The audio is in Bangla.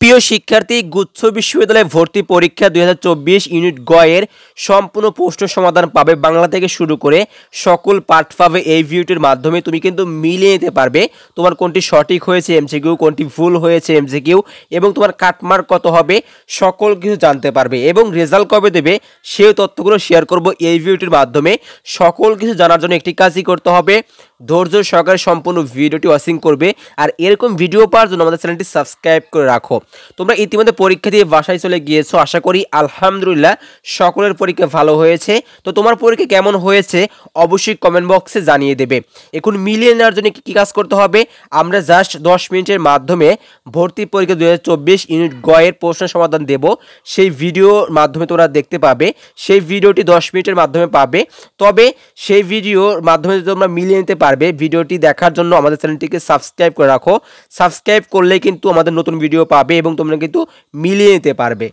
প্রিয় শিক্ষার্থী, গুচ্ছ বিশ্ববিদ্যালয়ে ভর্তি পরীক্ষা 2024 ইউনিট গ এর সম্পূর্ণ প্রশ্ন সমাধান পাবে। বাংলা থেকে শুরু করে সকল পার্ট পাবে এই ভিডিওটির মাধ্যমে। তুমি কিন্তু মিলিয়ে নিতে পারবে তোমার কোনটি সঠিক হয়েছে এমসিকিউ, কোনটি ভুল হয়েছে এমসিকিউ, এবং তোমার কাটমার্ক কত হবে সকল কিছু জানতে পারবে। এবং রেজাল্ট কবে দেবে সেই তথ্যগুলো শেয়ার করব এই ভিডিওটির মাধ্যমে। সকল কিছু জানার জন্য একটি কাজই করতে হবে, ধৈর্য সহকারে সম্পূর্ণ ভিডিওটি ওয়াচিং করবে। আর এরকম ভিডিও পাওয়ার জন্য আমাদের চ্যানেলটি সাবস্ক্রাইব করে রাখো। তোমরা ইতিমধ্যে পরীক্ষা দিয়ে বাসায় চলে গিয়েছো, আশা করি আলহামদুলিল্লাহ সকলের পরীক্ষা ভালো হয়েছে। তো তোমার পরীক্ষা কেমন হয়েছে অবশ্যই কমেন্ট বক্সে জানিয়ে দেবে। এখন মিলিয়ে নেওয়ার জন্য কী কাজ করতে হবে, আমরা জাস্ট 10 মিনিটের মাধ্যমে ভর্তি পরীক্ষা 2024 ইউনিট গ এর প্রশ্ন সমাধান দেব। সেই ভিডিওর মাধ্যমে তোমরা দেখতে পাবে, সেই ভিডিওটি 10 মিনিটের মাধ্যমে পাবে। তবে সেই ভিডিওর মাধ্যমে তোমরা মিলিয়ে নিতে পারবে। ভিডিওটি দেখার জন্য আমাদের চ্যানেলটিকে সাবস্ক্রাইব করে রাখো। সাবস্ক্রাইব করলে কিন্তু আমাদের নতুন ভিডিও পাবে এবং তোমরা কিন্তু মিলিয়ে নিতে পারবে।